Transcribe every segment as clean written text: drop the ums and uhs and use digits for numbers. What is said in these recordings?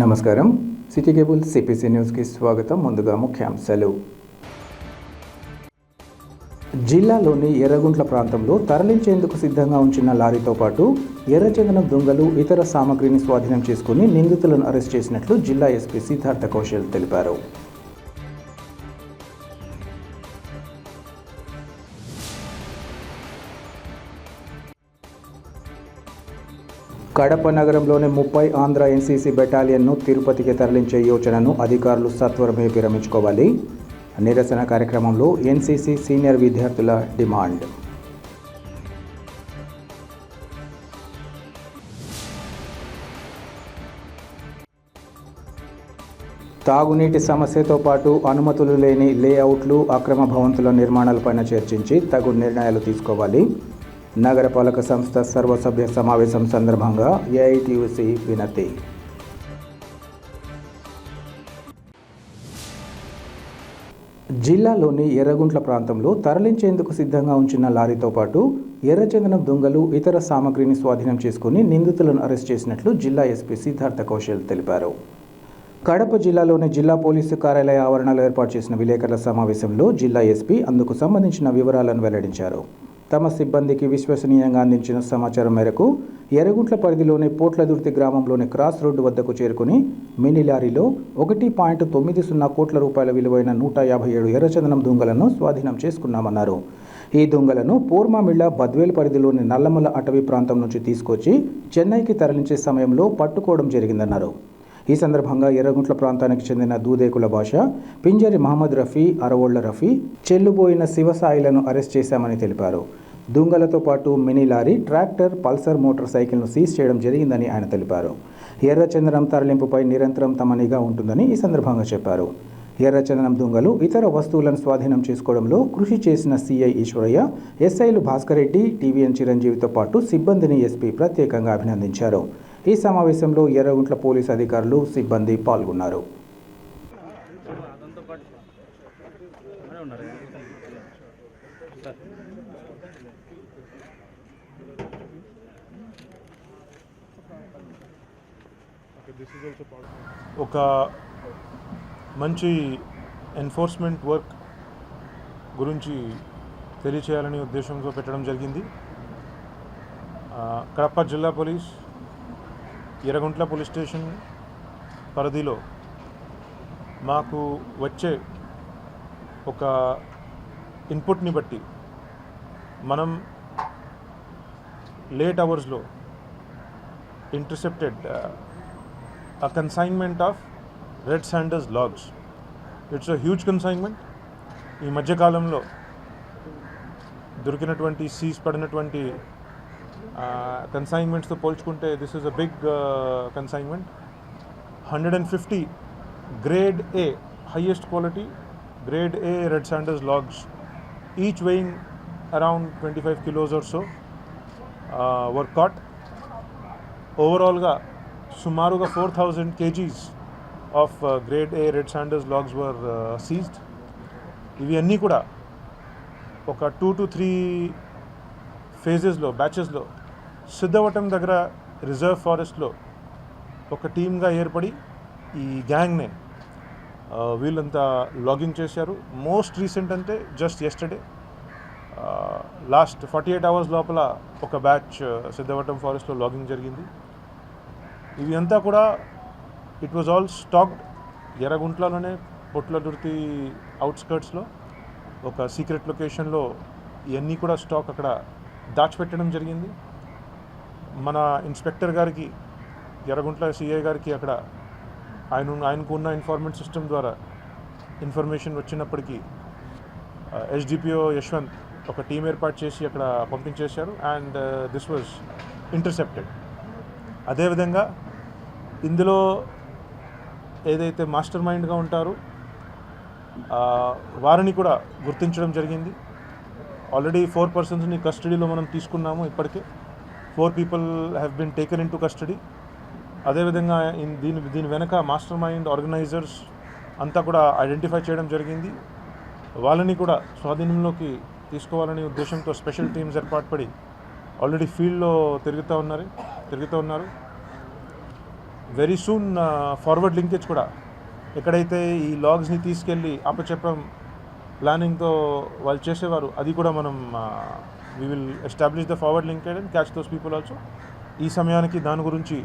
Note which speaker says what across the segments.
Speaker 1: నమస్కారం. City cable CPC న్యూస్కి స్వాగతం. ముందుగా ముఖ్యాంశాలు. జిల్లాలోని ఎర్రగుంట్ల ప్రాంతంలో తరలించేందుకు సిద్ధంగా ఉంచిన లారీతో పాటు ఎర్రచందనం దొంగలు ఇతర సామగ్రిని స్వాధీనం చేసుకుని నిందితులను అరెస్ట్ చేసినట్లు జిల్లా ఎస్పీ సిద్ధార్థ కౌశల్ తెలిపారు. కడప నగరంలోని 30 ఆంధ్ర ఎన్సీసీ బెటాలియన్ను తిరుపతికి తరలించే యోచనను అధికారులు సత్వరమే విరమించుకోవాలి. నిరసన కార్యక్రమంలో ఎన్సీసీ సీనియర్ విద్యార్థుల డిమాండ్. తాగునీటి సమస్యతో పాటు అనుమతులు లేని లేఅవుట్లు, అక్రమ భవంతుల నిర్మాణాలపైన చర్చించి తగు నిర్ణయాలు తీసుకోవాలి. నగరపాలక సంస్థ సర్వసభ్య సమావేశం సందర్భంగా ఏఐటీయూసీ వినతి. జిల్లాలోని ఎర్రగుంట్ల ప్రాంతంలో తరలించేందుకు సిద్ధంగా ఉంచిన లారీతో పాటు ఎర్రచందనం దొంగలు ఇతర సామగ్రిని స్వాధీనం చేసుకుని నిందితులను అరెస్ట్ చేసినట్లు జిల్లా ఎస్పీ సిద్ధార్థ కౌశల్ తెలిపారు. కడప జిల్లాలోని జిల్లా పోలీసు కార్యాలయ ఆవరణలో ఏర్పాటు చేసిన విలేకరుల సమావేశంలో జిల్లా ఎస్పీ అందుకు సంబంధించిన వివరాలను వెల్లడించారు. తమ సిబ్బందికి విశ్వసనీయంగా అందించిన సమాచారం మేరకు ఎర్రగుంట్ల పరిధిలోని పోట్లదుర్తి గ్రామంలోని క్రాస్ రోడ్డు వద్దకు చేరుకుని మినీ లారీలో 1.90 కోట్ల రూపాయల విలువైన 157 ఎర్రచందనం దొంగలను స్వాధీనం చేసుకున్నామన్నారు. ఈ దొంగలను పోర్మామిళ్ళ బద్వేల్ పరిధిలోని నల్లమల అటవీ ప్రాంతం నుంచి తీసుకొచ్చి చెన్నైకి తరలించే సమయంలో పట్టుకోవడం జరిగిందన్నారు. ఈ సందర్భంగా ఎర్రగుంట్ల ప్రాంతానికి చెందిన దూదేకుల భాష, పింజరి మహమ్మద్ రఫీ, అరవోళ్ల రఫీ, చెల్లుబోయిన శివసాయిలను అరెస్ట్ చేశామని తెలిపారు. దొంగలతో పాటు mini lorry, tractor, Pulsar motor సైకిల్ను సీజ్ చేయడం జరిగిందని ఆయన తెలిపారు. ఎర్రచందనం తరలింపుపై నిరంతరం తమ నిఘా ఉంటుందని ఈ సందర్భంగా చెప్పారు. ఎర్రచందనం దొంగలు ఇతర వస్తువులను స్వాధీనం చేసుకోవడంలో కృషి చేసిన సిఐ ఈశ్వరయ్య, ఎస్ఐలు భాస్కర్ రెడ్డి, టీవీఎన్ చిరంజీవితో పాటు సిబ్బందిని ఎస్పీ ప్రత్యేకంగా అభినందించారు. ఈ సమావేశంలో ఎర్రగుంట్ల పోలీసు అధికారులు, సిబ్బంది పాల్గొన్నారు.
Speaker 2: ఒక మంచి ఎన్ఫోర్స్మెంట్ వర్క్ గురించి తెలియచేయాలనే ఉద్దేశంతో పెట్టడం జరిగింది. కడప జిల్లా పోలీస్ ఎర్రగుంట్ల పోలీస్ స్టేషన్ పరిధిలో మాకు వచ్చే ఒక ఇన్పుట్ని బట్టి మనం లేట్ అవర్స్లో intercepted a consignment of red sanders logs. It's a huge consignment. ఈ మధ్యకాలంలో దొరికినటువంటి సీజ్ పడినటువంటి కన్సైన్మెంట్స్తో పోల్చుకుంటే this is a big consignment. 150 grade A highest quality grade A red sanders logs, each weighing around 25 kilos or so were caught. ఓవరాల్గా సుమారుగా 4,000 kgs of grade A red sanders logs were seized. ఇవి అన్నీ కూడా ఒక 2 to 3 ఫేజెస్లో, బ్యాచెస్లో Siddhavatam దగ్గర reserve ఫారెస్ట్లో ఒక టీమ్గా ఏర్పడి ఈ గ్యాంగ్ని వీళ్ళంతా లాగింగ్ చేశారు. మోస్ట్ రీసెంట్ అంటే జస్ట్ ఎస్టర్డే లాస్ట్ 48 hours లోపల ఒక బ్యాచ్ సిద్ధవటం ఫారెస్ట్లో లాగింగ్ జరిగింది. ఇవి అంతా కూడా ఇట్ వాజ్ ఆల్ స్టాక్డ్ ఎర్రగుంట్లలోనే పొట్లదుర్తి అవుట్స్కర్ట్స్లో ఒక సీక్రెట్ లొకేషన్లో ఇవన్నీ కూడా స్టాక్ అక్కడ దాచిపెట్టడం జరిగింది. మన ఇన్స్పెక్టర్ గారికి, ఎర్రగుంట్ల సిఐ గారికి అక్కడ ఆయనకు ఉన్న ఇన్ఫార్మెంట్ సిస్టమ్ ద్వారా ఇన్ఫర్మేషన్ వచ్చినప్పటికీ ఎస్డిపిఓ యశ్వంత్ ఒక టీం ఏర్పాటు చేసి అక్కడ పంపించేశారు. And this was intercepted. అదేవిధంగా ఇందులో ఏదైతే మాస్టర్ మైండ్గా ఉంటారో వారిని కూడా గుర్తించడం జరిగింది. ఆల్రెడీ 4 personsని కస్టడీలో మనం తీసుకున్నాము. ఇప్పటికే 4 people have been taken into custody. అదేవిధంగా దీని వెనక మాస్టర్ మైండ్, ఆర్గనైజర్స్ అంతా కూడా ఐడెంటిఫై చేయడం జరిగింది. వాళ్ళని కూడా స్వాధీనంలోకి తీసుకోవాలనే ఉద్దేశంతో స్పెషల్ టీమ్స్ ఏర్పాటుపడి ఆల్రెడీ ఫీల్డ్లో తిరుగుతూ ఉన్నారు. వెరీ సూన్ ఫార్వర్డ్ లింకేజ్ కూడా ఎక్కడైతే ఈ లాగ్స్ని తీసుకెళ్ళి అప్పచెప్పడం ప్లానింగ్తో వాళ్ళు చేసేవారు, అది కూడా మనం we will establish the forward linkage and catch those people also. ఈ సమయానికి దాని గురించి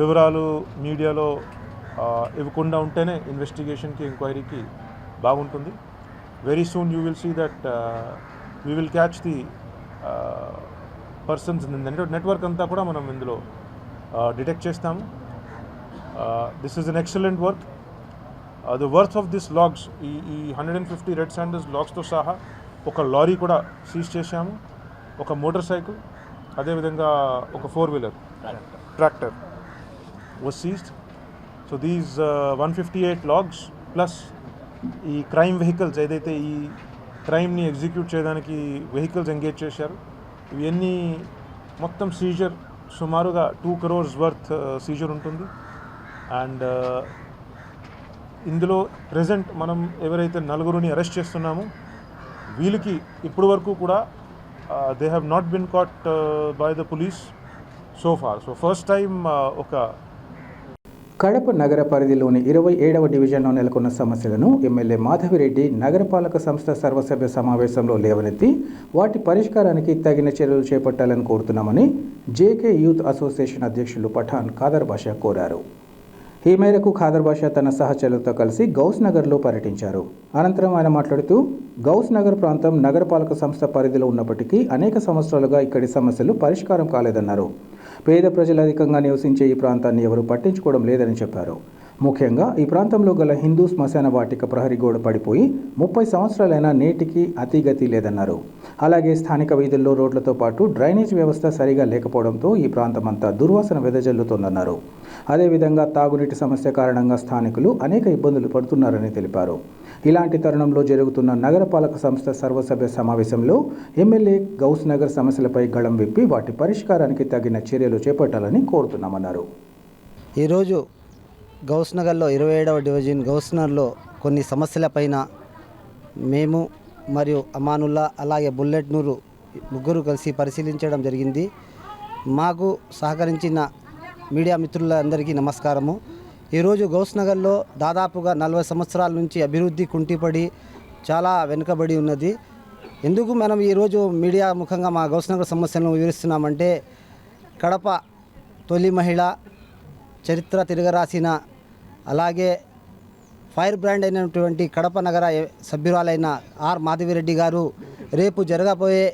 Speaker 2: వివరాలు మీడియాలో ఇవ్వకుండా ఉంటేనే ఇన్వెస్టిగేషన్కి, ఎంక్వైరీకి బాగుంటుంది. Very soon you will see that we will catch the persons. Network అంతా కూడా మనం ఇందులో డిటెక్ట్ చేస్తాము. This is an excellent work. The worth of this logs, ఈ 150 రెడ్ శాండర్స్ లాగ్స్తో సహా ఒక లారీ కూడా సీజ్ చేశాము, ఒక మోటార్ సైకిల్, అదేవిధంగా ఒక 4-wheeler tractor was seized. So these 158 logs plus ఈ క్రైమ్ వెహికల్స్ ఏదైతే ఈ క్రైమ్ని ఎగ్జిక్యూట్ చేయడానికి వెహికల్స్ ఎంగేజ్ చేశారు, ఇవన్నీ మొత్తం సీజర్ సుమారుగా 2 crores వర్త్ సీజర్ ఉంటుంది. అండ్ ఇందులో ప్రెజెంట్ మనం ఎవరైతే 4 అరెస్ట్ చేస్తున్నామో వీళ్ళకి ఇప్పటి వరకు కూడా they have not been caught by the police so far. So first time ఒక
Speaker 1: కడప నగర పరిధిలోని 27వ డివిజన్లో నెలకొన్న సమస్యలను ఎమ్మెల్యే మాధవిరెడ్డి నగరపాలక సంస్థ సర్వసభ్య సమావేశంలో లేవనెత్తి వాటి పరిష్కారానికి తగిన చర్యలు చేపట్టాలని కోరుతున్నామని జేకే యూత్ అసోసియేషన్ అధ్యక్షులు పఠాన్ ఖాదర్ బాషా కోరారు. ఈ మేరకు ఖాదర్ బాషా తన సహచరులతో కలిసి గౌస్ నగర్లో పర్యటించారు. అనంతరం ఆయన మాట్లాడుతూ గౌస్ నగర్ ప్రాంతం నగరపాలక సంస్థ పరిధిలో ఉన్నప్పటికీ అనేక సంవత్సరాలుగా ఇక్కడి సమస్యలు పరిష్కారం కాలేదన్నారు. పేద ప్రజలు అధికంగా నివసించే ఈ ప్రాంతాన్ని ఎవరూ పట్టించుకోవడం లేదని చెప్పారు. ముఖ్యంగా ఈ ప్రాంతంలో గల హిందూ శ్మశాన వాటిక ప్రహరీ గోడ పడిపోయి 30 సంవత్సరాలైనా నేటికి అతిగతి లేదన్నారు. అలాగే స్థానిక వీధుల్లో రోడ్లతో పాటు డ్రైనేజ్ వ్యవస్థ సరిగా లేకపోవడంతో ఈ ప్రాంతమంతా దుర్వాసన వెదజల్లుతోందన్నారు. అదేవిధంగా తాగునీటి సమస్య కారణంగా స్థానికులు అనేక ఇబ్బందులు పడుతున్నారని తెలిపారు. ఇలాంటి తరుణంలో జరుగుతున్న నగరపాలక సంస్థ సర్వసభ్య సమావేశంలో ఎమ్మెల్యే గౌస్ నగర్ సమస్యలపై గళం విప్పి వాటి పరిష్కారానికి తగిన చర్యలు చేపట్టాలని కోరుతున్నామన్నారు.
Speaker 3: ఈరోజు గౌస్ నగర్లో 27వ డివిజన్ గౌస్ నగర్లో కొన్ని సమస్యలపైన మేము మరియు అమానుల్లా అలాగే బుల్లెట్ నూరు ముగ్గురు కలిసి పరిశీలించడం జరిగింది. మాకు సహకరించిన మీడియా మిత్రులందరికీ నమస్కారము. ఈరోజు గౌస్ నగర్లో దాదాపుగా 40 సంవత్సరాల నుంచి అభివృద్ధి కుంటిపడి చాలా వెనుకబడి ఉన్నది. ఎందుకు మనం ఈరోజు మీడియా ముఖంగా మా గౌస్ నగర్ సమస్యలను వివరిస్తున్నామంటే, కడప తొలి మహిళ, చరిత్ర తిరగరాసిన, అలాగే ఫైర్ బ్రాండ్ అయినటువంటి కడప నగర సభ్యురాలైన ఆర్ మాధవిరెడ్డి గారు రేపు జరగబోయే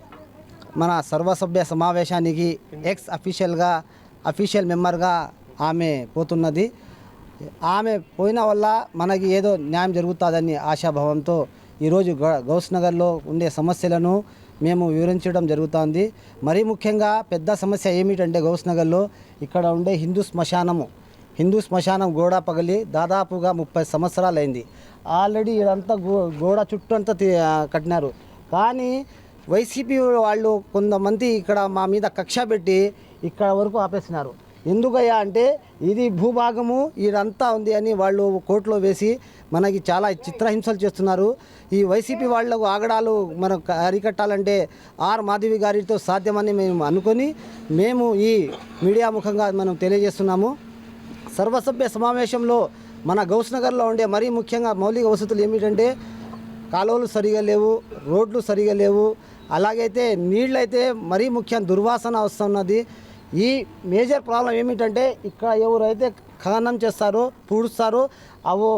Speaker 3: మన సర్వసభ్య సమావేశానికి అఫీషియల్ మెంబర్గా ఆమె పోతున్నది. ఆమె పోయిన వల్ల మనకి ఏదో న్యాయం జరుగుతుందని ఆశాభావంతో ఈరోజు గౌస్ నగర్లో ఉండే సమస్యలను మేము వివరించడం జరుగుతుంది. మరీ ముఖ్యంగా పెద్ద సమస్య ఏమిటంటే గౌస్ నగర్లో ఇక్కడ ఉండే హిందూ శ్మశానం గోడ పగిలి దాదాపుగా 30 సంవత్సరాలైంది. ఆల్రెడీ ఇదంతా గోడ చుట్టూ అంతా కట్టినారు. కానీ వైసీపీ వాళ్ళు కొంతమంది ఇక్కడ మా మీద కక్ష పెట్టి ఇక్కడ వరకు ఆపేసినారు. ఎందుకయ్యా అంటే ఇది భూభాగము ఇదంతా ఉంది అని వాళ్ళు కోర్టులో వేసి మనకి చాలా చిత్రహింసలు చేస్తున్నారు. ఈ వైసీపీ వాళ్లకు ఆగడాలు మనం అరికట్టాలంటే ఆర్ మాధవి గారితో సాధ్యమని మేము అనుకొని మేము ఈ మీడియా ముఖంగా మనం తెలియజేస్తున్నాము. సర్వసభ్య సమావేశంలో మన గౌస్ నగర్లో ఉండే మరీ ముఖ్యంగా మౌలిక వసతులు ఏమిటంటే కాలువలు సరిగా లేవు, రోడ్లు సరిగా లేవు, అలాగైతే నీళ్ళైతే మరీ ముఖ్యంగా దుర్వాసన వస్తున్నది. ఈ మేజర్ ప్రాబ్లం ఏమిటంటే ఇక్కడ ఎవరైతే ఖననం చేస్తారో పూడుస్తారో అవో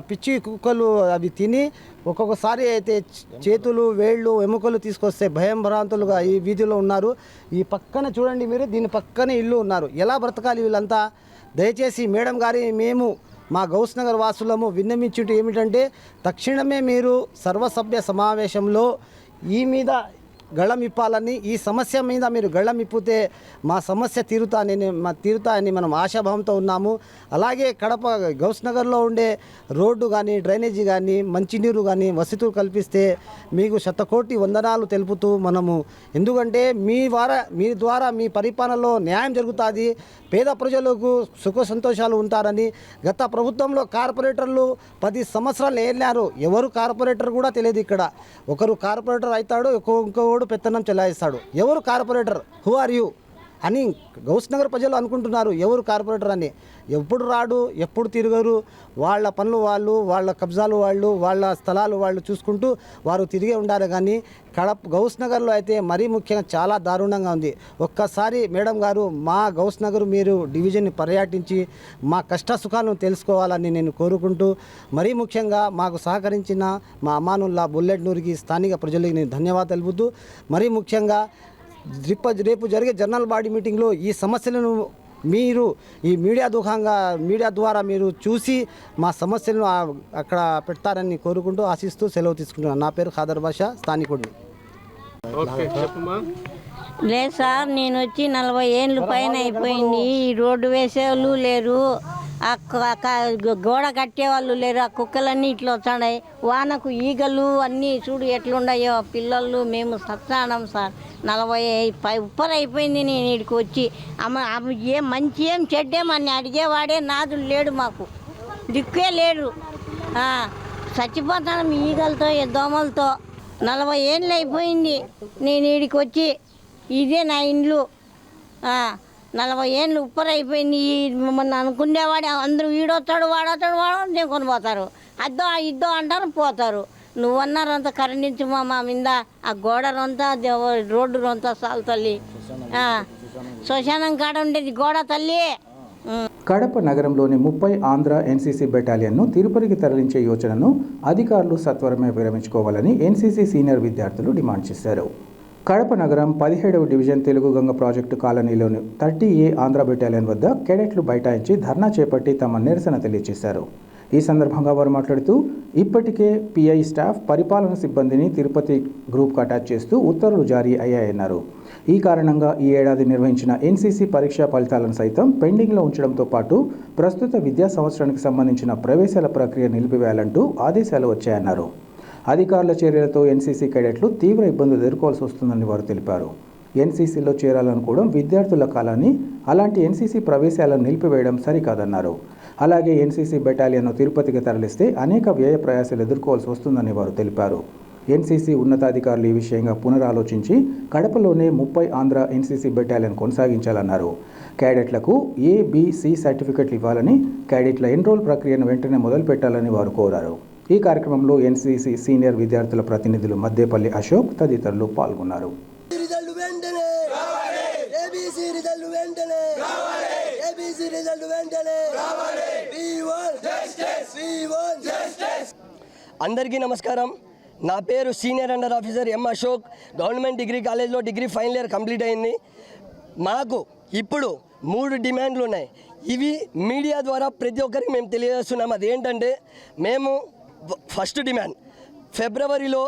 Speaker 3: పిచ్చి కుక్కలు అవి తిని ఒక్కొక్కసారి అయితే చేతులు వేళ్ళు ఎముకలు తీసుకొస్తే భయం భ్రాంతులుగా ఈ వీధిలో ఉన్నారు. ఈ పక్కన చూడండి మీరు, దీని పక్కనే ఇల్లు ఉన్నారు. ఎలా బ్రతకాలి వీళ్ళంతా? దయచేసి మేడం గారి మేము మా గౌస్ నగర్ వాసులము విన్నమించుట ఏమిటంటే తక్షణమే మీరు సర్వసభ్య సమావేశంలో ఈ మీద గళం ఇప్పాలని, ఈ సమస్య మీద మీరు గళం ఇప్పితే మా సమస్య తీరుతాయని మనం ఆశాభావంతో ఉన్నాము. అలాగే కడప గౌస్ నగర్లో ఉండే రోడ్డు కానీ డ్రైనేజీ కానీ మంచినీరు కానీ వసతులు కల్పిస్తే మీకు శతకోటి వందనాలు తెలుపుతూ మనము, ఎందుకంటే మీ ద్వారా మీ పరిపాలనలో న్యాయం జరుగుతుంది, పేద ప్రజలకు సుఖ సంతోషాలు ఉంటారని. గత ప్రభుత్వంలో కార్పొరేటర్లు 10 సంవత్సరాలు ఏళ్ళారు. ఎవరు కార్పొరేటర్ కూడా తెలియదు. ఇక్కడ ఒకరు కార్పొరేటర్ అవుతాడు, ఇంకోడు పెత్తనం చెలాయిస్తాడు. ఎవరు కార్పొరేటర్? Who are you? అని గౌస్ నగర్ ప్రజలు అనుకుంటున్నారు. ఎవరు కార్పొరేటర్ అని? ఎప్పుడు రాడు, ఎప్పుడు తిరగరు, వాళ్ళ పనులు వాళ్ళు, వాళ్ళ కబ్జాలు వాళ్ళు, వాళ్ళ స్థలాలు వాళ్ళు చూసుకుంటూ వారు తిరిగే ఉండాలి. కానీ గౌస్ నగర్లో అయితే మరీ ముఖ్యంగా చాలా దారుణంగా ఉంది. ఒక్కసారి మేడం గారు మా గౌస్ నగర్ మీరు డివిజన్ని పర్యటించి మా కష్ట సుఖాలను తెలుసుకోవాలని నేను కోరుకుంటూ, మరీ ముఖ్యంగా మాకు సహకరించిన మా అమానుల్లా బుల్లెట్ నూరికి స్థానిక ప్రజలకు నేను ధన్యవాదాలు తెలుపుతూ, మరీ ముఖ్యంగా రేపు జరిగే జర్నల్ బాడీ మీటింగ్లో ఈ సమస్యలను మీరు ఈ మీడియా ద్వారా మీరు చూసి మా సమస్యలను అక్కడ పెడతారని కోరుకుంటూ ఆశిస్తూ సెలవు తీసుకుంటున్నాను. నా పేరు ఖాదర్ బాషా, స్థానికుడిని.
Speaker 4: లేదు సార్, నేను వచ్చి 40 ఏళ్ళు పైన అయిపోయింది. ఈ రోడ్డు వేసేవాళ్ళు లేరు, గోడ కట్టేవాళ్ళు లేరు. ఆ కుక్కలన్నీ ఇట్లా వచ్చాయి. వానకు ఈగలు అన్నీ చూడు ఎట్లున్నాయో. పిల్లలు మేము సత్తానం సార్. 40 ఉప్పర్ అయిపోయింది నేను ఇక్కడికి వచ్చి. ఏం మంచి ఏం చెడ్డేమని అడిగేవాడే నాదులు లేడు, మాకు దిక్కే లేడు. చచ్చిపోతాను ఈగలతో దోమలతో. 40 ఏళ్ళు అయిపోయింది నేను ఇక్కడికి వచ్చి. ఇదే నా ఇండ్లు. 40 ఏళ్ళు ఉప్పర్ అయిపోయింది. మొన్న అనుకునేవాడు అందరూ వీడొస్తాడు వాడొస్తాడు నేను కొనిపోతారు. అద్దో ఇద్దో అంటారు పోతారు. నువ్వన్నారంతా కరణించు మా మీద. ఆ గోడ రొంతా రోడ్డు రొంతా సాల్ తల్లి. శ్మశానం కాడ ఉండేది గోడ తల్లి.
Speaker 1: కడప నగరంలోని 30 ఆంధ్ర ఎన్సీసీ బెటాలియన్ను తిరుపతికి తరలించే యోచనను అధికారులు సత్వరమే విరమించుకోవాలని ఎన్సీసీ సీనియర్ విద్యార్థులు డిమాండ్ చేశారు. కడప నగరం 17వ డివిజన్ తెలుగు గంగ ప్రాజెక్టు కాలనీలోని 30A ఆంధ్ర బెటాలియన్ వద్ద కేడెట్లు బైఠాయించి ధర్నా చేపట్టి తమ నిరసన తెలియజేశారు. ఈ సందర్భంగా వారు మాట్లాడుతూ, ఇప్పటికే పిఐ స్టాఫ్ పరిపాలన సిబ్బందిని తిరుపతి గ్రూప్కు అటాచ్ చేస్తూ ఉత్తర్వులు జారీ అయ్యాయన్నారు. ఈ కారణంగా ఈ ఏడాది నిర్వహించిన ఎన్సీసీ పరీక్షా ఫలితాలను సైతం పెండింగ్లో ఉంచడంతో పాటు ప్రస్తుత విద్యా సంవత్సరానికి సంబంధించిన ప్రవేశాల ప్రక్రియ నిలిపివేయాలంటూ ఆదేశాలు వచ్చాయన్నారు. అధికారుల చర్యలతో ఎన్సీసీ కేడెట్లు తీవ్ర ఇబ్బందులు ఎదుర్కోవాల్సి వస్తుందని వారు తెలిపారు. ఎన్సీసీలో చేరాలనుకోవడం విద్యార్థుల కాలాన్ని, అలాంటి ఎన్సీసీ ప్రవేశాలను నిలిపివేయడం సరికాదన్నారు. అలాగే ఎన్సీసీ బెటాలియన్ను తిరుపతికి తరలిస్తే అనేక వ్యయ ప్రయాసాలు ఎదుర్కోవాల్సి వస్తుందని వారు తెలిపారు. ఎన్సీసీ ఉన్నతాధికారులు ఈ విషయంగా పునరాలోచించి కడపలోనే 30 ఆంధ్ర ఎన్సీసీ బెటాలియన్ కొనసాగించాలన్నారు. క్యాడెట్లకు A-B-C సర్టిఫికెట్లు ఇవ్వాలని, క్యాడెట్ల ఎన్రోల్ ప్రక్రియను వెంటనే మొదలుపెట్టాలని వారు కోరారు. ఈ కార్యక్రమంలో ఎన్సీసీ సీనియర్ విద్యార్థుల ప్రతినిధులు మద్దేపల్లి అశోక్ తదితరులు పాల్గొన్నారు.
Speaker 5: అందరికీ నమస్కారం. నా పేరు senior under officer M Ashok. Government degree కాలేజ్లో డిగ్రీ ఫైనల్ ఇయర్ కంప్లీట్ అయింది. మాకు ఇప్పుడు 3 డిమాండ్లు ఉన్నాయి. ఇవి మీడియా ద్వారా ప్రతి ఒక్కరికి మేము తెలియజేస్తున్నాం. అదేంటంటే, మేము ఫస్ట్ డిమాండ్ ఫిబ్రవరిలో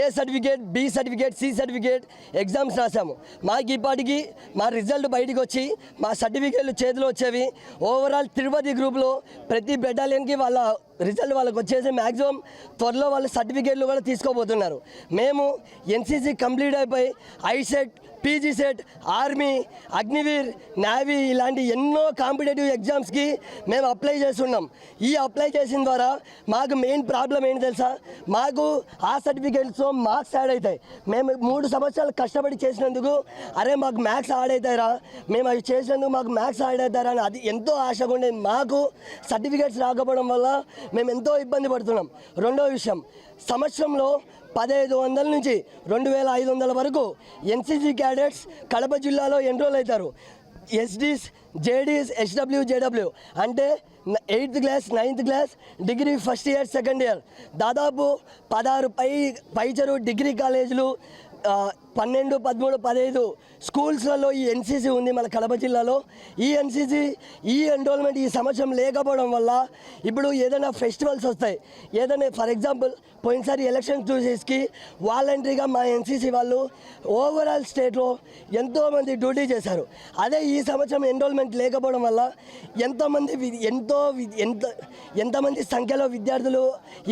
Speaker 5: A certificate, B certificate, C certificate exams రాసాము. మాకు ఇప్పటికి మా రిజల్ట్ బయటకు వచ్చి మా సర్టిఫికేట్లు చేతిలో వచ్చేవి. ఓవరాల్ తిరుపతి గ్రూప్లో ప్రతి బెటాలియన్కి వాళ్ళ రిజల్ట్ వాళ్ళకి వచ్చేసి మ్యాక్సిమం త్వరలో వాళ్ళ సర్టిఫికేట్లు కూడా తీసుకోబోతున్నారు. మేము ఎన్సీసీ కంప్లీట్ అయిపోయి ICET, PG set, army, Agniveer, navy ఇలాంటి ఎన్నో కాంపిటేటివ్ ఎగ్జామ్స్కి మేము అప్లై చేస్తున్నాం. ఈ అప్లై చేసిన ద్వారా మాకు మెయిన్ ప్రాబ్లం ఏంటి తెలుసా? మాకు ఆ సర్టిఫికేట్స్తో మార్క్స్ యాడ్ అవుతాయి. మేము 3 సంవత్సరాలు కష్టపడి చేసినందుకు అరే మాకు మ్యాథ్స్ యాడ్ అవుతారా, మేము అవి చేసినందుకు మాకు మ్యాథ్స్ యాడ్ అవుతారా అని అది ఎంతో ఆశగా ఉండేది. మాకు సర్టిఫికేట్స్ రాకపోవడం వల్ల మేము ఎంతో ఇబ్బంది పడుతున్నాం. రెండో విషయం, సంవత్సరంలో 1500 నుంచి 2500 వరకు ఎన్సీసీ క్యాడెట్స్ కడప జిల్లాలో ఎన్రోల్ అవుతారు. ఎస్డీస్, జేడీస్, హెచ్డబ్ల్యూ, జేడబ్ల్యూ అంటే 8th class, 9th class, degree first year, second year, దాదాపు 16 పైచరు డిగ్రీ కాలేజీలు, 12, 13, 15 స్కూల్స్లలో ఈ ఎన్సీసీ ఉంది మన కడప జిల్లాలో. ఈ ఎన్సీసీ ఈ ఎన్రోల్మెంట్ ఈ సంవత్సరం లేకపోవడం వల్ల ఇప్పుడు ఏదైనా ఫెస్టివల్స్ వస్తాయి, ఏదైనా ఫర్ ఎగ్జాంపుల్ పోయినసారి ఎలక్షన్ చూసేసి వాలంటరీగా మా ఎన్సీసీ వాళ్ళు ఓవరాల్ స్టేట్లో ఎంతోమంది డ్యూటీ చేశారు. అదే ఈ సంవత్సరం ఎన్రోల్మెంట్ లేకపోవడం వల్ల ఎంతమంది సంఖ్యలో విద్యార్థులు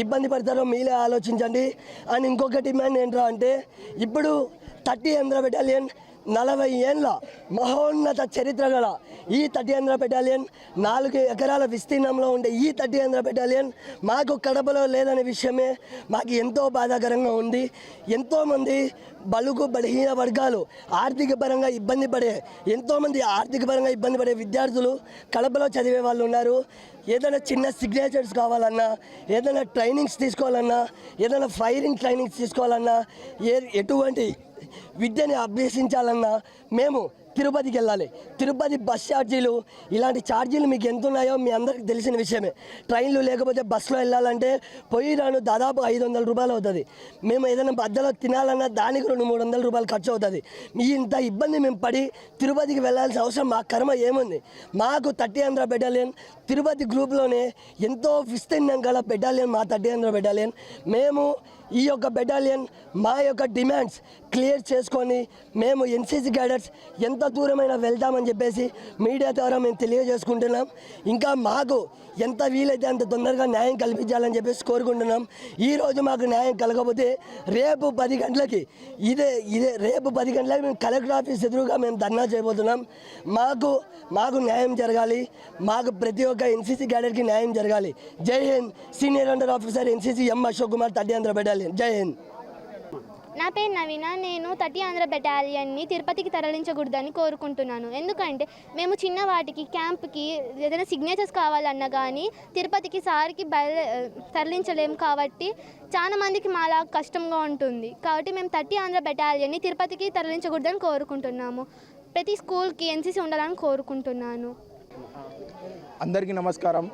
Speaker 5: ఇబ్బంది పడతారో మీరే ఆలోచించండి. అండ్ ఇంకొక డిమాండ్ ఏంట్రా అంటే, ఇప్పుడు 30 ఆంధ్ర బెటాలియన్ 40 ఏళ్ళ మహోన్నత చరిత్ర గల ఈ 30 ఆంధ్ర బెటాలియన్ 4 ఎకరాల విస్తీర్ణంలో ఉండే ఈ 30 ఆంధ్ర బెటాలియన్ మాకు కడపలో లేదనే విషయమే మాకు ఎంతో బాధాకరంగా ఉంది. ఎంతోమంది బలుగు బలహీన వర్గాలు ఆర్థిక పరంగా ఇబ్బంది పడే విద్యార్థులు కడపలో చదివే వాళ్ళు ఉన్నారు. ఏదైనా చిన్న సిగ్నేచర్స్ కావాలన్నా, ఏదైనా ట్రైనింగ్స్ తీసుకోవాలన్నా, ఏదైనా ఫైరింగ్ ట్రైనింగ్స్ తీసుకోవాలన్నా, ఎటువంటి విద్యని అభ్యసించాలన్నా మేము తిరుపతికి వెళ్ళాలి. తిరుపతి బస్ ఛార్జీలు, ఇలాంటి ఛార్జీలు మీకు ఎంత ఉన్నాయో మీ అందరికీ తెలిసిన విషయమే. ట్రైన్లు లేకపోతే బస్సులో వెళ్ళాలంటే పోయి రాను దాదాపు 500 రూపాయలు అవుతుంది. మేము ఏదైనా మధ్యలో తినాలన్నా దానికి 200-300 రూపాయలు ఖర్చు అవుతుంది. ఇంత ఇబ్బంది మేము పడి తిరుపతికి వెళ్ళాల్సిన అవసరం మా కర్మ ఏముంది? మాకు 30 ఆంధ్ర బెటాలియన్ తిరుపతి గ్రూప్లోనే ఎంతో విస్తీర్ణం గల బెటాలియన్ మా 30 ఆంధ్ర బెటాలియన్. మేము ఈ యొక్క బెటాలియన్ మా యొక్క డిమాండ్స్ క్లియర్ చేసుకొని మేము ఎన్సీసీ క్యాడెట్స్ ఎంత దూరమైనా వెళ్తామని చెప్పేసి మీడియా ద్వారా మేము తెలియజేసుకుంటున్నాం. ఇంకా మాకు ఎంత వీలైతే అంత తొందరగా న్యాయం కల్పించాలని చెప్పేసి కోరుకుంటున్నాం. ఈరోజు మాకు న్యాయం కలగకపోతే రేపు 10 గంటలకి రేపు 10 గంటలకి మేము కలెక్టర్ ఆఫీస్ ఎదురుగా మేము ధర్నా చేయబోతున్నాం. మాకు న్యాయం జరగాలి. మాకు ప్రతి ఒక్క ఎన్సీసీ క్యాడెట్కి న్యాయం జరగాలి. జై హింద్. Senior under officer NCC M Ashok Kumar, 30 Andhra battalion. జై హింద్.
Speaker 6: నా పేరు నవీన. నేను 30 ఆంధ్ర బెటాలియన్ని తిరుపతికి తరలించకూడదని కోరుకుంటున్నాను. ఎందుకంటే మేము చిన్న వాటికి క్యాంప్కి ఏదైనా సిగ్నేచర్స్ కావాలన్నా కానీ తిరుపతికి సార్కి తరలించలేము. కాబట్టి చాలా మందికి మాలా కష్టంగా ఉంటుంది. కాబట్టి మేము 30 ఆంధ్ర బెటాలియన్ని తిరుపతికి తరలించకూడదని కోరుకుంటున్నాము. ప్రతి స్కూల్కి ఎన్సీసీ ఉండాలని కోరుకుంటున్నాను.
Speaker 7: అందరికీ నమస్కారం.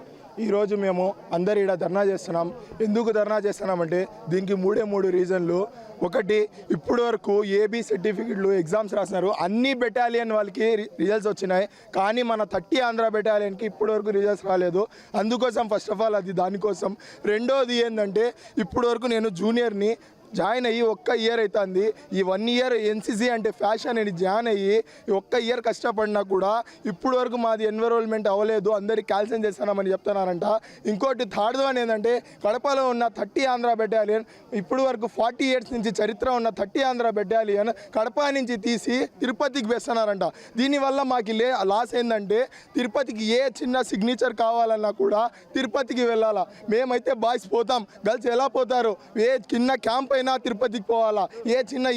Speaker 7: ఈరోజు మేము అందరు ఇక్కడ ధర్నా చేస్తున్నాం. ఎందుకు ధర్నా చేస్తున్నామంటే దీనికి 3 రీజన్లు. ఒకటి, ఇప్పటి వరకు ఏబీ సర్టిఫికెట్లు ఎగ్జామ్స్ రాసినారు, అన్ని బెటాలియన్ వాళ్ళకి రిజల్ట్స్ వచ్చినాయి. కానీ మన 30 ఆంధ్ర బెటాలియన్కి ఇప్పటి వరకు రిజల్ట్స్ రాలేదు. అందుకోసం ఫస్ట్ ఆఫ్ ఆల్ అది దానికోసం. రెండోది ఏంటంటే ఇప్పటి వరకు నేను జూనియర్ని జాయిన్ అయ్యి 1 ఇయర్ అవుతుంది. ఈ 1 ఇయర్ ఎన్సీసీ అంటే ఫ్యాషన్ అని జాయిన్ అయ్యి 1 ఇయర్ కష్టపడినా కూడా ఇప్పుడు వరకు మాది ఎన్విరాన్మెంట్ అవ్వలేదు. అందరికి క్యాల్సియం చేస్తున్నామని చెప్తున్నారంట. ఇంకోటి థర్డ్ వన్ ఏంటంటే కడపలో ఉన్న 30 ఆంధ్ర బెటాలియన్ ఇప్పుడు వరకు 40 ఇయర్స్ నుంచి చరిత్ర ఉన్న 30 ఆంధ్ర బెటాలియన్ కడప నుంచి తీసి తిరుపతికి వేస్తున్నారంట. దీనివల్ల మాకు లాస్ ఏంటంటే తిరుపతికి ఏ చిన్న సిగ్నేచర్ కావాలన్నా కూడా తిరుపతికి వెళ్ళాలా. మేమైతే బాయ్స్ పోతాం, గర్ల్స్ ఎలా పోతారు? ఏ చిన్న క్యాంప్ తిరుపతికి పోవాలా, ఏ చిన్న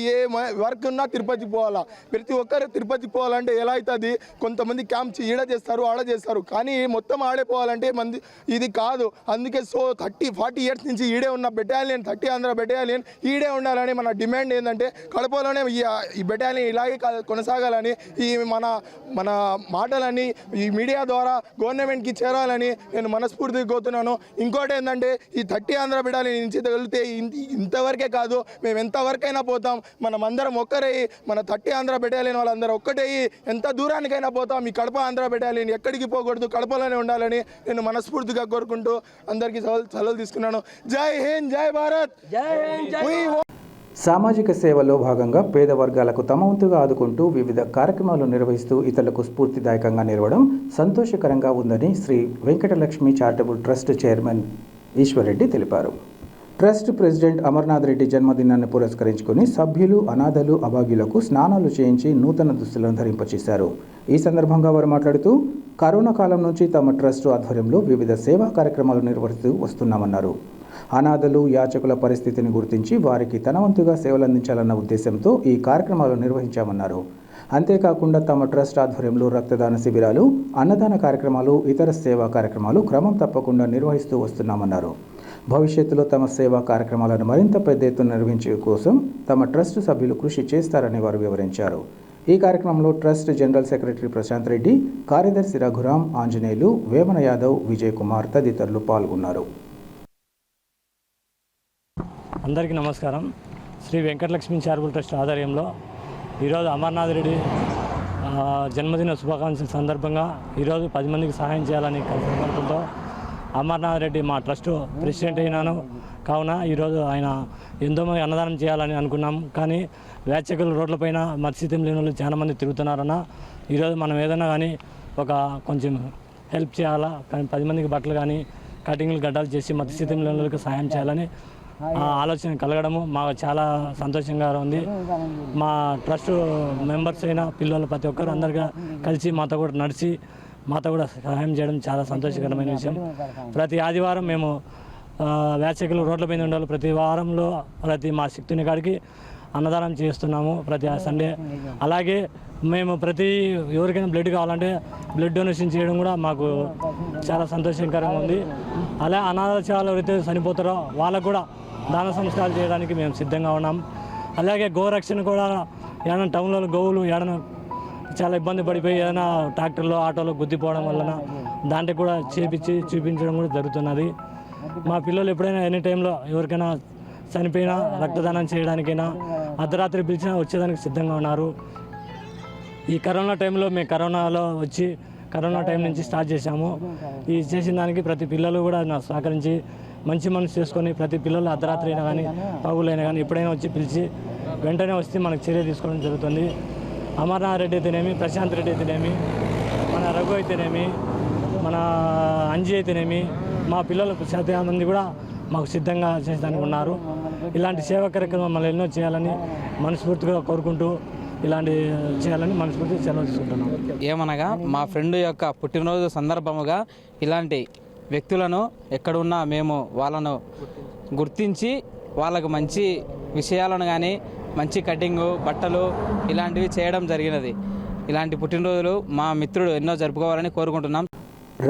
Speaker 7: వర్క్ ఉన్నా తిరుపతికి పోవాలా. ప్రతి ఒక్కరు తిరుపతికి పోవాలంటే ఎలా అవుతుంది? కొంతమంది క్యాంప్ ఈడ చేస్తారు, ఆడ చేస్తారు, కానీ మొత్తం ఆడే పోవాలంటే ఇది కాదు. అందుకే 30-40 ఇయర్స్ నుంచి ఈడే ఉన్న బెటాలియన్ 30 ఆంధ్ర బెటాలియన్ ఈడే ఉండాలని మన డిమాండ్ ఏంటంటే కడపలోనే ఈ బెటాలియన్ ఇలాగే కొనసాగాలని, ఈ మన మాటలని ఈ మీడియా ద్వారా గవర్నమెంట్కి చేరాలని నేను మనస్ఫూర్తిగా కోరుతున్నాను. ఇంకోటి ఏంటంటే ఈ 30 ఆంధ్ర బెటాలియన్ నుంచి తగిలితే ఇంతవరకే కాదు, మేము ఎంతవరకైనా పోతాం. మనం అందరం ఒక్కరే, మన 30 ఆంధ్ర బెటాలియన్ వాళ్ళందరూ ఒక్కటే ఎంత దూరానికైనా పోతాం. ఈ కడప ఆంధ్ర బెటాలియన్ ఎక్కడికి పోకూడదు, కడపలోనే ఉండాలని నేను మనస్ఫూర్తిగా కోరుకుంటూ అందరికీ సెలవులు తీసుకున్నాను. జై హింద్, జై భారత్.
Speaker 1: సామాజిక సేవలో భాగంగా పేద వర్గాలకు తమ వంతుగా ఆదుకుంటూ వివిధ కార్యక్రమాలు నిర్వహిస్తూ ఇతరులకు స్ఫూర్తిదాయకంగా నిలవడం సంతోషకరంగా ఉందని Shri Venkatalakshmi charitable trust chairman Eshwar Reddy తెలిపారు. ట్రస్ట్ ప్రెసిడెంట్ అమర్నాథ్ రెడ్డి జన్మదినాన్ని పురస్కరించుకుని సభ్యులు, అనాథలు, అభాగ్యులకు స్నానాలు చేయించి నూతన దుస్తులను ధరింపచేశారు. ఈ సందర్భంగా వారు మాట్లాడుతూ కరోనా కాలం నుంచి తమ ట్రస్ట్ ఆధ్వర్యంలో వివిధ సేవా కార్యక్రమాలు నిర్వహిస్తూ వస్తున్నామన్నారు. అనాథలు, యాచకుల పరిస్థితిని గుర్తించి వారికి తన వంతుగా సేవలందించాలన్న ఉద్దేశంతో ఈ కార్యక్రమాలు నిర్వహించామన్నారు. అంతేకాకుండా తమ ట్రస్ట్ ఆధ్వర్యంలో రక్తదాన శిబిరాలు, అన్నదాన కార్యక్రమాలు, ఇతర సేవా కార్యక్రమాలు క్రమం తప్పకుండా నిర్వహిస్తూ వస్తున్నామన్నారు. భవిష్యత్తులో తమ సేవా కార్యక్రమాలను మరింత పెద్ద ఎత్తున నిర్వహించే కోసం తమ ట్రస్ట్ సభ్యులు కృషి చేస్తారని వారు వివరించారు. ఈ కార్యక్రమంలో trust general secretary Prashanth Reddy, కార్యదర్శి రఘురాం, ఆంజనేయులు, వేమన యాదవ్, విజయ్ కుమార్ తదితరులు పాల్గొన్నారు.
Speaker 8: అందరికీ నమస్కారం. శ్రీ వెంకటలక్ష్మి చారిటబుల్ ట్రస్ట్ ఆధ్వర్యంలో ఈరోజు అమర్నాథ్ రెడ్డి జన్మదిన శుభాకాంక్షల సందర్భంగా ఈరోజు 10 మందికి సహాయం చేయాలని సంకల్పంతో అమర్నాథ్ రెడ్డి మా ట్రస్ట్ ప్రెసిడెంట్ అయినాను. కావున ఈరోజు ఆయన ఎంతోమంది అన్నదానం చేయాలని అనుకున్నాం. కానీ వేచకులు రోడ్లపైన మత్స్యతం లేని వాళ్ళు చాలామంది తిరుగుతున్నారన్న. ఈరోజు మనం ఏదైనా కానీ కొంచెం హెల్ప్ చేయాలా, కానీ 10 మందికి బట్టలు కానీ కటింగ్లు గడ్డలు చేసి మత్స్యతం లేని వాళ్ళకి సహాయం చేయాలని ఆలోచన కలగడము మాకు చాలా సంతోషంగా ఉంది. మా ట్రస్ట్ మెంబర్స్ అయిన పిల్లలు ప్రతి ఒక్కరు అందరిగా కలిసి మాతో కూడా నడిచి మాతో కూడా సహాయం చేయడం చాలా సంతోషకరమైన విషయం. ప్రతి ఆదివారం మేము వేసవిలో రోడ్ల పైన ఉండాలి. ప్రతి వారంలో మా శక్తిని కాడికి అన్నదానం చేస్తున్నాము ప్రతి సండే. అలాగే మేము ఎవరికైనా బ్లడ్ కావాలంటే బ్లడ్ డొనేషన్ చేయడం కూడా మాకు చాలా సంతోషకరంగా ఉంది. అలా అనాథాలు ఎవరైతే చనిపోతారో వాళ్ళకు కూడా దాన సంస్కారాలు చేయడానికి మేము సిద్ధంగా ఉన్నాం. అలాగే గోరక్షణ కూడా ఏదైనా టౌన్లో గోవులు ఏదైనా చాలా ఇబ్బంది పడిపోయి ఏదైనా ట్రాక్టర్లో ఆటోలో గుద్దిపోవడం వలన దాంట్లో కూడా చూపించడం కూడా జరుగుతున్నది. మా పిల్లలు ఎప్పుడైనా ఎనీ టైంలో ఎవరికైనా చనిపోయినా రక్తదానం చేయడానికైనా అర్ధరాత్రి పిలిచినా వచ్చేదానికి సిద్ధంగా ఉన్నారు. ఈ కరోనా టైంలో మేము కరోనా టైం నుంచి స్టార్ట్ చేశాము. ఈ చేసిన దానికి ప్రతి పిల్లలు కూడా నాకు సహకరించి మంచి మనసు చేసుకొని ప్రతి పిల్లలు అర్ధరాత్రి అయినా కానీ పగులైనా కానీ ఎప్పుడైనా వచ్చి పిలిచి వెంటనే వస్తే మనకు చర్య తీసుకోవడం జరుగుతుంది. అమర్నాథ్ రెడ్డి అయితేనేమి, ప్రశాంత్ రెడ్డి అయితేనేమి, మన రఘు అయితేనేమి, మన అంజీ అయితేనేమి, మా పిల్లలు చాలా మంది కూడా మాకు సిద్ధంగా చేసేదానికి ఉన్నారు. ఇలాంటి సేవా కార్యక్రమం మళ్ళీ ఎన్నో చేయాలని మనస్ఫూర్తిగా కోరుకుంటూ ఇలాంటి చేయాలని మనస్ఫూర్తిగా సెలవు తీసుకుంటున్నాం.
Speaker 9: ఏమనగా మా ఫ్రెండ్ యొక్క పుట్టినరోజు సందర్భముగా ఇలాంటి వ్యక్తులను ఎక్కడున్నా మేము వాళ్ళను గుర్తించి వాళ్ళకు మంచి విషయాలను కానీ మంచి కటింగు బట్టలు ఇలాంటివి చేయడం జరిగినది. ఇలాంటి పుట్టినరోజులు మా మిత్రుడు ఎన్నో జరుపుకోవాలని కోరుకుంటున్నాం.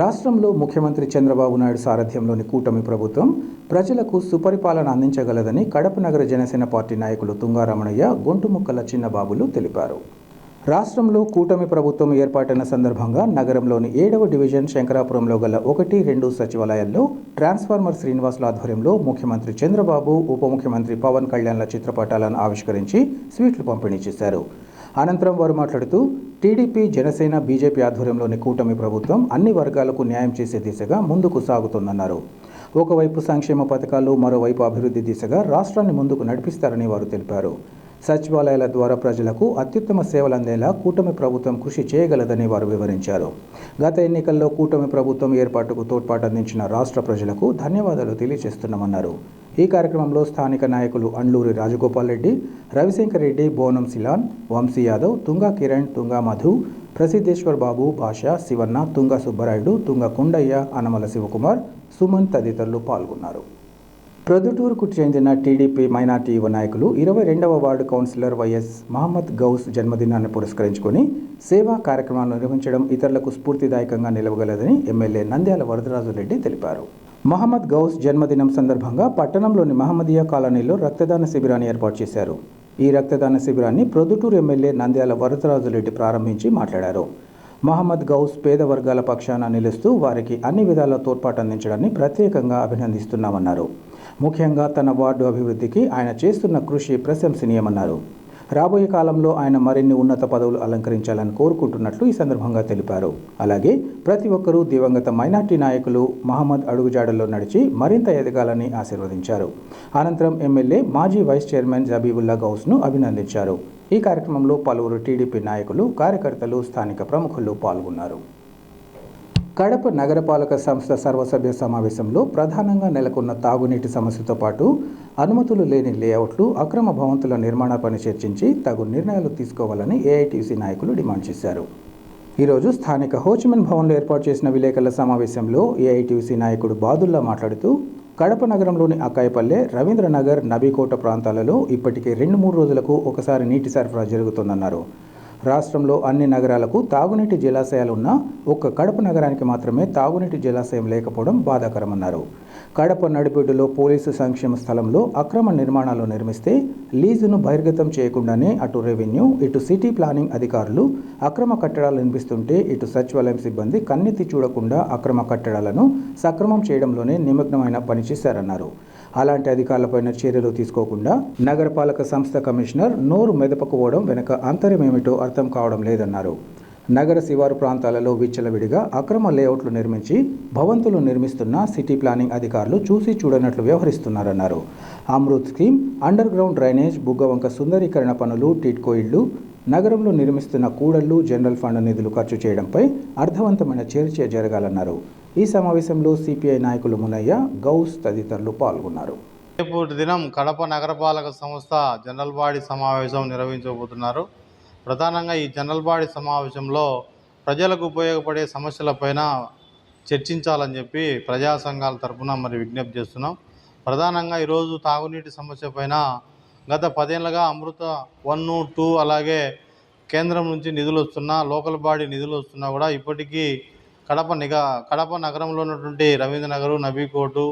Speaker 1: రాష్ట్రంలో ముఖ్యమంత్రి చంద్రబాబు నాయుడు సారథ్యంలోని కూటమి ప్రభుత్వం ప్రజలకు సుపరిపాలన అందించగలదని కడప నగర జనసేన పార్టీ నాయకులు తుంగారమణయ్య, గొంటుముక్కల చిన్నబాబులు తెలిపారు. రాష్ట్రంలో కూటమి ప్రభుత్వం ఏర్పాటైన సందర్భంగా నగరంలోని 7వ డివిజన్ శంకరాపురంలో గల 1, 2 సచివాలయాల్లో ట్రాన్స్ఫార్మర్ శ్రీనివాసుల ఆధ్వర్యంలో ముఖ్యమంత్రి చంద్రబాబు, ఉప ముఖ్యమంత్రి పవన్ కళ్యాణ్ల చిత్రపటాలను ఆవిష్కరించి స్వీట్లు పంపిణీ చేశారు. అనంతరం వారు మాట్లాడుతూ టీడీపీ, జనసేన, బీజేపీ ఆధ్వర్యంలోని కూటమి ప్రభుత్వం అన్ని వర్గాలకు న్యాయం చేసే దిశగా ముందుకు సాగుతోందన్నారు. ఒకవైపు సంక్షేమ పథకాలు, మరోవైపు అభివృద్ధి దిశగా రాష్ట్రాన్ని ముందుకు నడిపిస్తారని వారు తెలిపారు. సచివాలయాల ద్వారా ప్రజలకు అత్యుత్తమ సేవలు అందేలా కూటమి ప్రభుత్వం కృషి చేయగలదని వారు వివరించారు. గత ఎన్నికల్లో కూటమి ప్రభుత్వం ఏర్పాటుకు తోడ్పాటు అందించిన రాష్ట్ర ప్రజలకు ధన్యవాదాలు తెలియజేస్తున్నామన్నారు. ఈ కార్యక్రమంలో స్థానిక నాయకులు అండ్లూరి రాజగోపాల్ రెడ్డి, రవిశంకర్ రెడ్డి, బోనం సిలాన్, వంశీ యాదవ్, తుంగా కిరణ్, తుంగా మధు, ప్రసిద్ధేశ్వర్ బాబు, భాష, శివన్న, తుంగా సుబ్బరాయుడు, తుంగా కుండయ్య, అనమల శివకుమార్, సుమన్ తదితరులు పాల్గొన్నారు. ప్రొద్దుటూరుకు చెందిన టీడీపీ మైనార్టీ యువ నాయకులు 22వ ward councillor YS Mohammed Ghouse జన్మదినాన్ని పురస్కరించుకొని సేవా కార్యక్రమాలు నిర్వహించడం ఇతరులకు స్ఫూర్తిదాయకంగా నిలవగలదని ఎమ్మెల్యే నంద్యాల వరదరాజు రెడ్డి తెలిపారు. మహమ్మద్ గౌస్ జన్మదినం సందర్భంగా పట్టణంలోని మహమ్మదియా కాలనీలో రక్తదాన శిబిరాన్ని ఏర్పాటు చేశారు. ఈ రక్తదాన శిబిరాన్ని ప్రొద్దుటూరు ఎమ్మెల్యే నంద్యాల వరదరాజు రెడ్డి ప్రారంభించి మాట్లాడారు. మహమ్మద్ గౌస్ పేద వర్గాల పక్షాన నిలుస్తూ వారికి అన్ని విధాల తోడ్పాటు అందించడాన్ని ప్రత్యేకంగా అభినందిస్తున్నామన్నారు. ముఖ్యంగా తన వార్డు అభివృద్ధికి ఆయన చేస్తున్న కృషి ప్రశంసనీయమన్నారు. రాబోయే కాలంలో ఆయన మరిన్ని ఉన్నత పదవులు అలంకరించాలని కోరుకుంటున్నట్లు ఈ సందర్భంగా తెలిపారు. అలాగే ప్రతి ఒక్కరూ దివంగత మైనార్టీ నాయకులు మహమ్మద్ అడుగుజాడల్లో నడిచి మరింత ఎదగాలని ఆశీర్వదించారు. అనంతరం ఎమ్మెల్యే మాజీ వైస్ చైర్మన్ జబీబుల్లా గౌస్ను అభినందించారు. ఈ కార్యక్రమంలో పలువురు టీడీపీ నాయకులు, కార్యకర్తలు, స్థానిక ప్రముఖులు పాల్గొన్నారు. కడప నగరపాలక సంస్థ సర్వసభ్య సమావేశంలో ప్రధానంగా నెలకొన్న తాగునీటి సమస్యతో పాటు అనుమతులు లేని లేఅవుట్లు, అక్రమ భవంతుల నిర్మాణ పని చర్చించి తగు నిర్ణయాలు తీసుకోవాలని ఏఐటీసీ నాయకులు డిమాండ్ చేశారు. ఈరోజు స్థానిక హోచిమన్ భవన్లో ఏర్పాటు చేసిన విలేకరుల సమావేశంలో ఏఐటీసీ నాయకుడు బాదుల్లా మాట్లాడుతూ కడప నగరంలోని అక్కాయపల్లె, రవీంద్రనగర్, నబీకోట ప్రాంతాలలో ఇప్పటికే 2-3 రోజులకు ఒకసారి నీటి సరఫరా జరుగుతోందన్నారు. రాష్ట్రంలో అన్ని నగరాలకు తాగునీటి జలాశయాలు ఉన్నా ఒక్క కడప నగరానికి మాత్రమే తాగునీటి జలాశయం లేకపోవడం బాధాకరమన్నారు. కడప నడిబొడ్డులో పోలీసు సంక్షేమ స్థలంలో అక్రమ నిర్మాణాలు నిర్మిస్తే లీజును బహిర్గతం చేయకుండానే అటు రెవెన్యూ, ఇటు సిటీ ప్లానింగ్ అధికారులు అక్రమ కట్టడాలు నిర్మిస్తుంటే ఇటు సచివాలయం సిబ్బంది కన్నెత్తి చూడకుండా అక్రమ కట్టడాలను సక్రమం చేయడంలోనే నిమగ్నమైన పనిచేశారన్నారు. అలాంటి అధికారులపైన చర్యలు తీసుకోకుండా నగరపాలక సంస్థ కమిషనర్ నోరు మెదపకపోవడం వెనుక అంతర్యమేమిటో అర్థం కావడం లేదన్నారు. నగర శివారు ప్రాంతాలలో విచ్చలవిడిగా అక్రమ లేఅవుట్లు నిర్మించి భవంతులు నిర్మిస్తున్న సిటీ ప్లానింగ్ అధికారులు చూసి చూడనట్లు వ్యవహరిస్తున్నారన్నారు. Amrut scheme, underground drainage, Buggavanka సుందరీకరణ పనులు, టిడ్కో ఇళ్లు, నగరంలో నిర్మిస్తున్న కూడళ్లు, జనరల్ ఫండ్ నిధులు ఖర్చు చేయడంపై అర్థవంతమైన చర్చ జరగాలన్నారు. ఈ సమావేశంలో సిపిఐ నాయకులు మునయ్య, గౌస్ తదితరులు పాల్గొన్నారు.
Speaker 10: రేపు దినం కడప నగరపాలక సంస్థ జనరల్ బాడీ సమావేశం నిర్వహించబోతున్నారు. ప్రధానంగా ఈ జనరల్ బాడీ సమావేశంలో ప్రజలకు ఉపయోగపడే సమస్యలపైన చర్చించాలని చెప్పి ప్రజా సంఘాల తరఫున విజ్ఞప్తి చేస్తున్నాం. ప్రధానంగా ఈరోజు తాగునీటి సమస్య పైన గత 10 ఏళ్ళుగా అమృత 1, 2 అలాగే కేంద్రం నుంచి నిధులు వస్తున్నా, లోకల్ బాడీ నిధులు వస్తున్నా కూడా ఇప్పటికీ కడప నగరంలో ఉన్నటువంటి రవీంద్రనగర్, నబీకోటు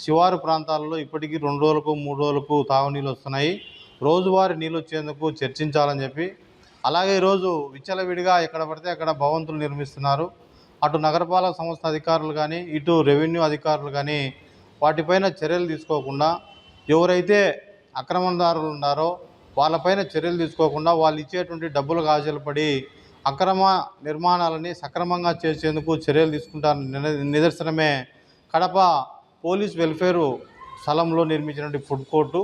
Speaker 10: శివారు ప్రాంతాలలో ఇప్పటికీ 2 రోజులకు 3 రోజులకు తాగునీళ్ళు వస్తున్నాయి. రోజువారీ నీళ్ళు వచ్చేందుకు చర్చించాలని చెప్పి, అలాగే ఈరోజు విచ్చలవిడిగా ఎక్కడ పడితే అక్కడ భవంతులు నిర్మిస్తున్నారు. అటు నగరపాలక సంస్థ అధికారులు కానీ, ఇటు రెవెన్యూ అధికారులు కానీ వాటిపైన చర్యలు తీసుకోకుండా, ఎవరైతే అక్రమదారులు ఉన్నారో వాళ్ళపైన చర్యలు తీసుకోకుండా వాళ్ళు ఇచ్చేటువంటి డబ్బులకు ఆశలు అక్రమ నిర్మాణాలని సక్రమంగా చేసేందుకు చర్యలు తీసుకుంటారని నిదర్శనమే కడప పోలీస్ వెల్ఫేరు స్థలంలో నిర్మించినటువంటి ఫుడ్ కోర్టు.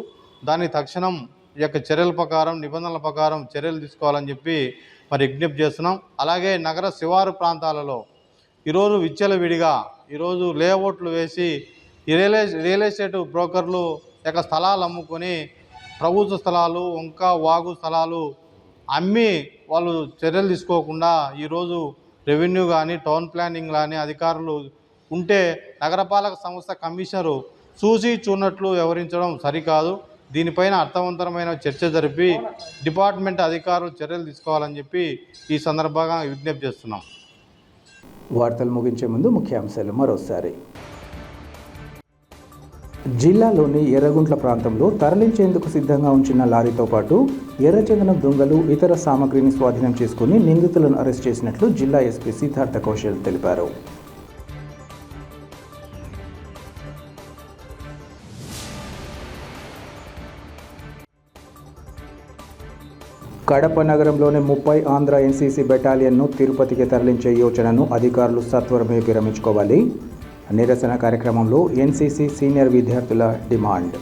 Speaker 10: దాన్ని తక్షణం ఈ యొక్క చర్యల ప్రకారం, నిబంధనల ప్రకారం చర్యలు తీసుకోవాలని చెప్పి విజ్ఞప్తి చేస్తున్నాం. అలాగే నగర శివారు ప్రాంతాలలో ఈరోజు విచ్చలవిడిగా ఈరోజు లేఅవుట్లు వేసి ఈ రియల్ ఎస్టేట్ బ్రోకర్లు యొక్క స్థలాలు అమ్ముకొని ప్రభుత్వ స్థలాలు, వాగు స్థలాలు అమ్మి వాళ్ళు చర్యలు తీసుకోకుండా ఈరోజు రెవెన్యూ కానీ, టౌన్ ప్లానింగ్ కానీ అధికారులు ఉంటే నగరపాలక సంస్థ కమిషనరు చూసి చూడనట్లు వ్యవహరించడం సరికాదు. దీనిపైన అర్థవంతమైన చర్చ జరిపి డిపార్ట్మెంట్ అధికారులు చర్యలు తీసుకోవాలని చెప్పి ఈ సందర్భంగా విజ్ఞప్తి చేస్తున్నాం.
Speaker 1: వార్తలు ముగించే ముందు ముఖ్యాంశాలు మరోసారి. జిల్లాలోని ఎర్రగుంట్ల ప్రాంతంలో తరలించేందుకు సిద్ధంగా ఉంచిన లారీతో పాటు ఎర్రచందనం దొంగలు ఇతర సామగ్రిని స్వాధీనం చేసుకుని నిందితులను అరెస్ట్ చేసినట్లు జిల్లా ఎస్పీ సిద్ధార్థ కౌశల్ తెలిపారు. కడప నగరంలోని 30 ఆంధ్ర ఎన్సీసీ బెటాలియన్ను తిరుపతికి తరలించే యోచనను అధికారులు సత్వరమే విరమించుకోవాలి. నిరసన కార్యక్రమంలో ఎన్సీసీ సీనియర్ విద్యార్థుల డిమాండ్.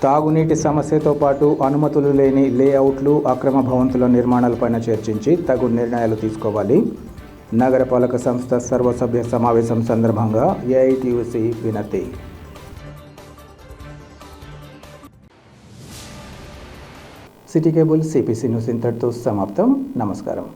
Speaker 1: తాగునీటి సమస్యతో పాటు అనుమతులు లేని లేఅవుట్లు, అక్రమ భవంతుల నిర్మాణాలపైన చర్చించి తగు నిర్ణయాలు తీసుకోవాలి. నగరపాలక సంస్థ సర్వసభ్య సమావేశం సందర్భంగా ఏఐటీయూసీ వినతి. సిటీ కేబుల్ సిపిసి న్యూస్ ఇంతటితో సమాప్తం. నమస్కారం.